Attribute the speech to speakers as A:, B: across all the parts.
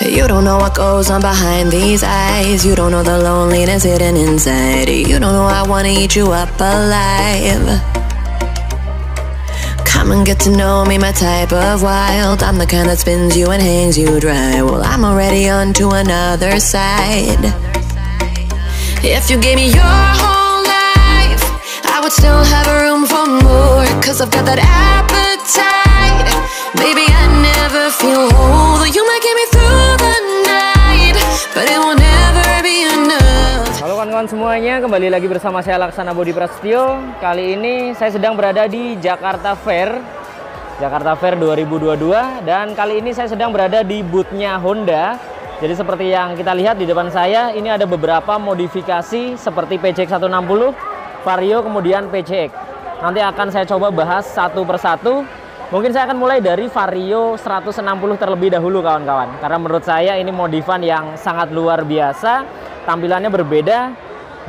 A: You don't know what goes on behind these eyes. You don't know the loneliness hidden inside. You don't know I wanna eat you up alive. Come and get to know me, my type of wild. I'm the kind that spins you and hangs you dry. Well, I'm already on to another side. If you gave me your whole life, I would still have room for more. Cause I've got that appetite. Baby, I never feel whole. You might get me through the night, but it will never be enough.
B: Halo kawan-kawan semuanya, kembali lagi bersama saya Laksana Bodi Prasetyo. Kali ini saya sedang berada di Jakarta Fair 2022. Dan kali ini saya sedang berada di boothnya Honda. Jadi seperti yang kita lihat di depan saya, ini ada beberapa modifikasi seperti PCX 160, Vario, kemudian PCX. Nanti akan saya coba bahas satu persatu. Mungkin saya akan mulai dari Vario 160 terlebih dahulu kawan-kawan. Karena menurut saya ini modifan yang sangat luar biasa. Tampilannya berbeda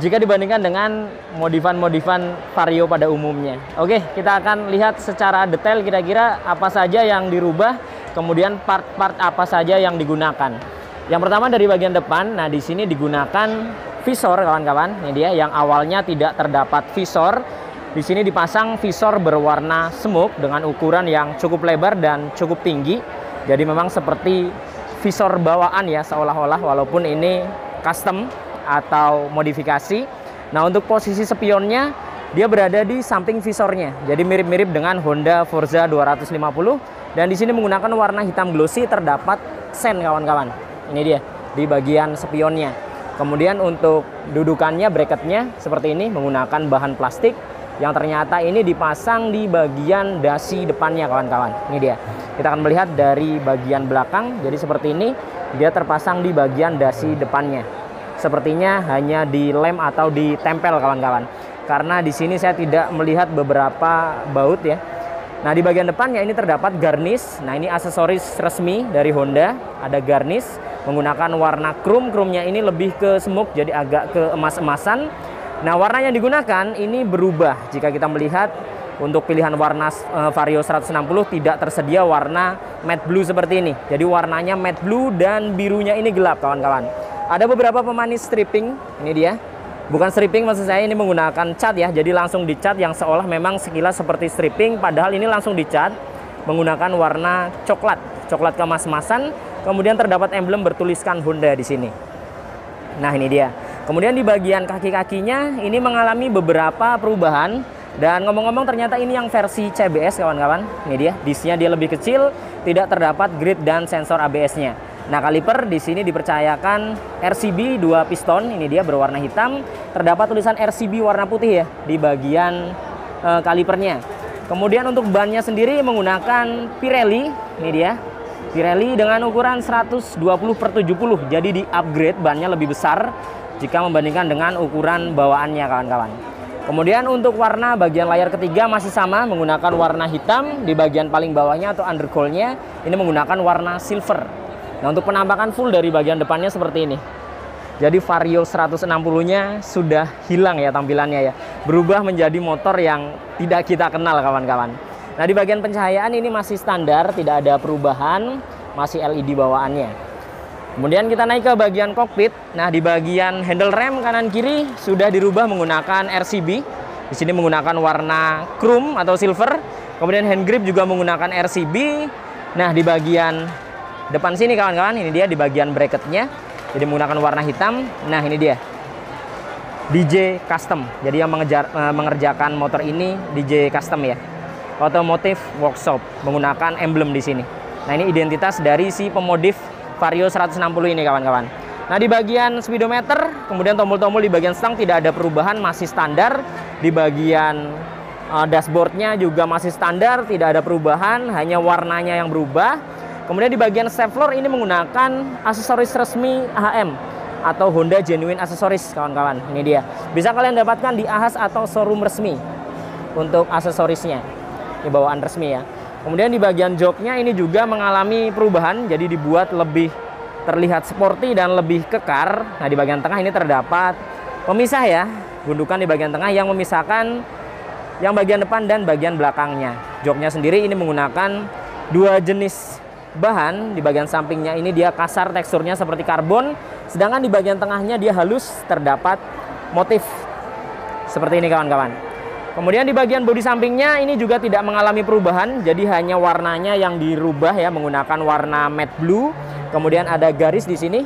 B: jika dibandingkan dengan modifan-modifan Vario pada umumnya. Oke, kita akan lihat secara detail kira-kira apa saja yang dirubah, kemudian part-part apa saja yang digunakan. Yang pertama dari bagian depan, nah di sini digunakan visor kawan-kawan. Ini dia yang awalnya tidak terdapat visor. Di sini dipasang visor berwarna smoke dengan ukuran yang cukup lebar dan cukup tinggi. Jadi memang seperti visor bawaan ya seolah-olah, walaupun ini custom atau modifikasi. Nah, untuk posisi spionnya dia berada di samping visornya. Jadi mirip-mirip dengan Honda Forza 250 dan di sini menggunakan warna hitam glossy, terdapat sen kawan-kawan. Ini dia di bagian spionnya. Kemudian untuk dudukannya, bracketnya seperti ini menggunakan bahan plastik yang ternyata ini dipasang di bagian dasi depannya kawan-kawan. Ini dia. Kita akan melihat dari bagian belakang. Jadi seperti ini dia terpasang di bagian dasi depannya. Sepertinya hanya dilem atau ditempel kawan-kawan. Karena di sini saya tidak melihat beberapa baut ya. Nah, di bagian depannya ini terdapat garnish. Nah, ini aksesoris resmi dari Honda. Ada garnish menggunakan warna chrome. Chrome-nya ini lebih ke smoke, jadi agak ke emas-emasan. Nah, warna yang digunakan ini berubah. Jika kita melihat untuk pilihan warna Vario 160 tidak tersedia warna matte blue seperti ini. Jadi warnanya matte blue dan birunya ini gelap kawan-kawan. Ada beberapa pemanis stripping, ini dia. Bukan stripping maksud saya, ini menggunakan cat ya. Jadi langsung dicat yang seolah memang sekilas seperti stripping, padahal ini langsung dicat menggunakan warna coklat kemas-emasan. Kemudian terdapat emblem bertuliskan Honda di sini. Nah, ini dia. Kemudian di bagian kaki-kakinya ini mengalami beberapa perubahan. Dan ngomong-ngomong ternyata ini yang versi CBS kawan-kawan. Ini dia, discnya dia lebih kecil, tidak terdapat grid dan sensor ABS-nya. Nah, kaliper di sini dipercayakan RCB 2 piston. Ini dia berwarna hitam. Terdapat tulisan RCB warna putih ya di bagian kalipernya. Kemudian untuk bannya sendiri menggunakan Pirelli. Ini dia. Pirelli dengan ukuran 120/70. Jadi di upgrade, bannya lebih besar jika membandingkan dengan ukuran bawaannya kawan-kawan. Kemudian untuk warna bagian layar ketiga masih sama menggunakan warna hitam. Di bagian paling bawahnya atau undercoil-nya ini menggunakan warna silver. Nah, untuk penampakan full dari bagian depannya seperti ini. Jadi Vario 160-nya sudah hilang ya tampilannya ya. Berubah menjadi motor yang tidak kita kenal kawan-kawan. Nah, di bagian pencahayaan ini masih standar, tidak ada perubahan, masih LED bawaannya. Kemudian kita naik ke bagian kokpit. Nah, di bagian handle rem kanan kiri sudah dirubah menggunakan RCB. Di sini menggunakan warna chrome atau silver. Kemudian hand grip juga menggunakan RCB. Nah, di bagian depan sini kawan-kawan, ini dia di bagian bracketnya. Jadi menggunakan warna hitam. Nah, ini dia. DJ Custom. Jadi yang mengerjakan motor ini DJ Custom ya. Automotive Workshop menggunakan emblem di sini. Nah, ini identitas dari si pemodif Vario 160 ini kawan-kawan. Nah, di bagian speedometer, kemudian tombol-tombol di bagian stang tidak ada perubahan, masih standar. Di bagian dashboardnya juga masih standar, tidak ada perubahan, hanya warnanya yang berubah. Kemudian di bagian step floor ini menggunakan aksesoris resmi HM atau Honda Genuine Accessories kawan-kawan. Ini dia. Bisa kalian dapatkan di Ahas atau showroom resmi untuk aksesorisnya. Ini bawaan resmi ya. Kemudian di bagian joknya ini juga mengalami perubahan, jadi dibuat lebih terlihat sporty dan lebih kekar. Nah, di bagian tengah ini terdapat pemisah ya, gundukan di bagian tengah yang memisahkan yang bagian depan dan bagian belakangnya. Joknya sendiri ini menggunakan dua jenis bahan, di bagian sampingnya ini dia kasar teksturnya seperti karbon, sedangkan di bagian tengahnya dia halus, terdapat motif seperti ini kawan-kawan. Kemudian di bagian bodi sampingnya ini juga tidak mengalami perubahan, jadi hanya warnanya yang dirubah ya, menggunakan warna matte blue. Kemudian ada garis di sini,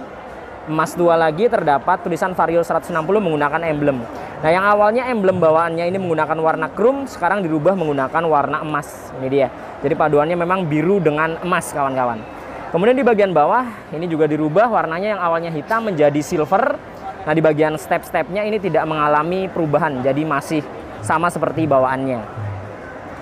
B: emas 2 lagi, terdapat tulisan Vario 160 menggunakan emblem. Nah, yang awalnya emblem bawaannya ini menggunakan warna chrome, sekarang dirubah menggunakan warna emas. Ini dia. Jadi paduannya memang biru dengan emas kawan-kawan. Kemudian di bagian bawah ini juga dirubah warnanya, yang awalnya hitam menjadi silver. Nah, di bagian step-stepnya ini tidak mengalami perubahan, jadi masih sama seperti bawaannya.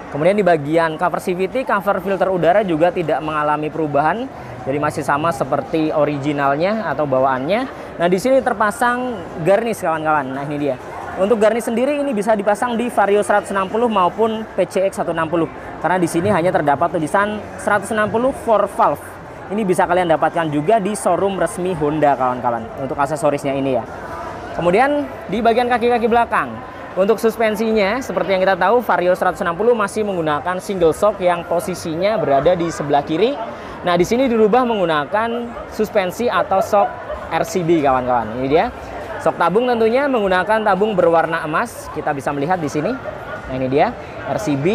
B: Kemudian di bagian cover CVT, cover filter udara juga tidak mengalami perubahan, jadi masih sama seperti originalnya atau bawaannya. Nah, di sini terpasang garnish kawan-kawan. Nah, ini dia. Untuk garnish sendiri ini bisa dipasang di Vario 160 maupun PCX 160. Karena di sini hanya terdapat tulisan 160 for valve. Ini bisa kalian dapatkan juga di showroom resmi Honda kawan-kawan. Untuk aksesorisnya ini ya. Kemudian di bagian kaki-kaki belakang. Untuk suspensinya, seperti yang kita tahu, Vario 160 masih menggunakan single shock yang posisinya berada di sebelah kiri. Nah, di sini dirubah menggunakan suspensi atau shock RCB kawan-kawan. Ini dia. Shock tabung tentunya menggunakan tabung berwarna emas. Kita bisa melihat di sini. Nah, ini dia. RCB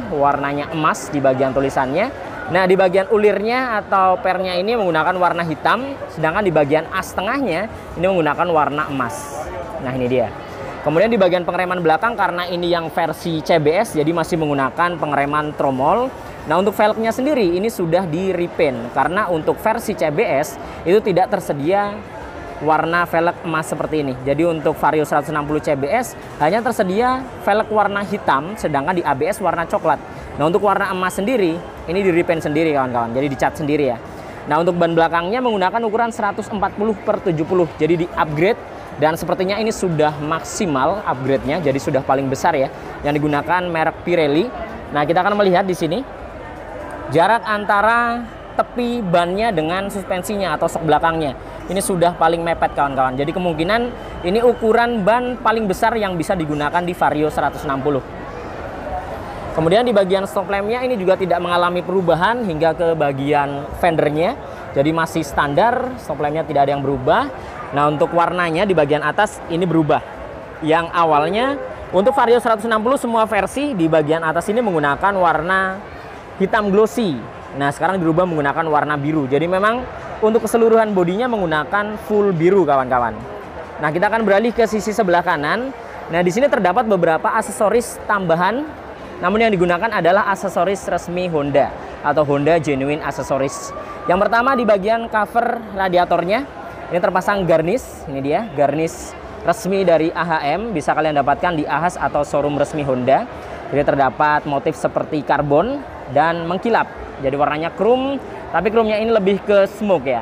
B: warnanya emas di bagian tulisannya. Nah, di bagian ulirnya atau pernya ini menggunakan warna hitam, sedangkan di bagian as tengahnya ini menggunakan warna emas. Nah, ini dia. Kemudian di bagian pengereman belakang, karena ini yang versi CBS, jadi masih menggunakan pengereman tromol. Nah, untuk velgnya sendiri ini sudah di repaint, karena untuk versi CBS itu tidak tersedia warna velg emas seperti ini. Jadi untuk Vario 160 CBS hanya tersedia velg warna hitam, sedangkan di ABS warna coklat. Nah, untuk warna emas sendiri ini di repaint sendiri kawan-kawan, jadi dicat sendiri ya. Nah, untuk ban belakangnya menggunakan ukuran 140/70, jadi di upgrade. Dan sepertinya ini sudah maksimal upgrade-nya, jadi sudah paling besar ya, yang digunakan merek Pirelli. Nah, kita akan melihat di sini jarak antara tepi bannya dengan suspensinya atau sok belakangnya. Ini sudah paling mepet kawan-kawan. Jadi kemungkinan ini ukuran ban paling besar yang bisa digunakan di Vario 160. Kemudian di bagian stop lampnya ini juga tidak mengalami perubahan hingga ke bagian fendernya. Jadi masih standar, stop lampnya tidak ada yang berubah. Nah, untuk warnanya di bagian atas ini berubah. Yang awalnya untuk Vario 160 semua versi di bagian atas ini menggunakan warna hitam glossy. Nah, sekarang dirubah menggunakan warna biru. Jadi memang untuk keseluruhan bodinya menggunakan full biru kawan-kawan. Nah, kita akan beralih ke sisi sebelah kanan. Nah, di sini terdapat beberapa aksesoris tambahan. Namun yang digunakan adalah aksesoris resmi Honda atau Honda Genuine Accessories. Yang pertama di bagian cover radiatornya. Ini terpasang garnish, ini dia, garnish resmi dari AHM, bisa kalian dapatkan di Ahas atau showroom resmi Honda. Jadi terdapat motif seperti karbon dan mengkilap. Jadi warnanya chrome, tapi chrome-nya ini lebih ke smoke ya.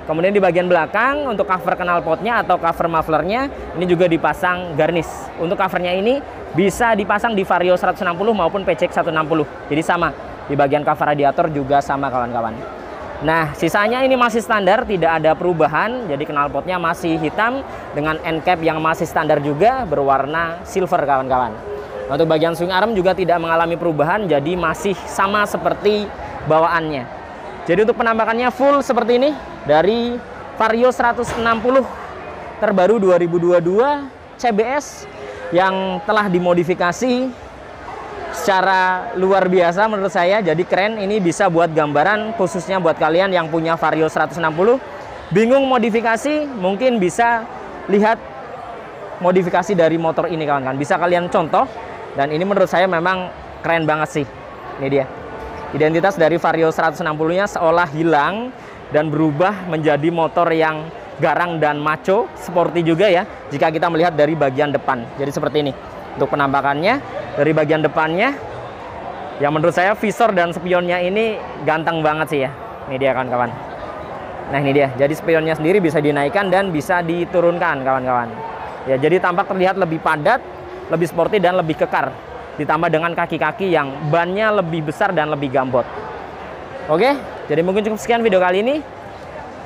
B: Kemudian di bagian belakang untuk cover knalpotnya atau cover mufflernya ini juga dipasang garnish. Untuk covernya ini bisa dipasang di Vario 160 maupun PCX 160. Jadi sama, di bagian cover radiator juga sama kawan-kawan. Nah, sisanya ini masih standar, tidak ada perubahan. Jadi knalpotnya masih hitam dengan end cap yang masih standar juga berwarna silver kawan-kawan. Untuk bagian swing arm juga tidak mengalami perubahan, jadi masih sama seperti bawaannya. Jadi untuk penampakannya full seperti ini dari Vario 160 terbaru 2022 CBS yang telah dimodifikasi secara luar biasa menurut saya. Jadi keren, ini bisa buat gambaran khususnya buat kalian yang punya Vario 160 bingung modifikasi, mungkin bisa lihat modifikasi dari motor ini kawan-kawan, bisa kalian contoh. Dan ini menurut saya memang keren banget sih. Ini dia identitas dari Vario 160 nya seolah hilang dan berubah menjadi motor yang garang dan maco, sporty juga ya jika kita melihat dari bagian depan. Jadi seperti ini untuk penampakannya. Dari bagian depannya, yang menurut saya visor dan spionnya ini ganteng banget sih ya. Ini dia kawan-kawan. Nah, ini dia. Jadi spionnya sendiri bisa dinaikkan dan bisa diturunkan kawan-kawan. Ya, jadi tampak terlihat lebih padat, lebih sporty dan lebih kekar. Ditambah dengan kaki-kaki yang bannya lebih besar dan lebih gambot. Oke, jadi mungkin cukup sekian video kali ini.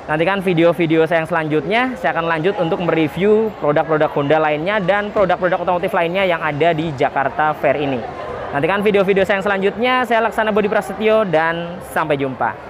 B: Nantikan video-video saya yang selanjutnya. Saya akan lanjut untuk mereview produk-produk Honda lainnya dan produk-produk otomotif lainnya yang ada di Jakarta Fair ini. Nantikan video-video saya yang selanjutnya. Saya Laksana Budi Prasetyo dan sampai jumpa.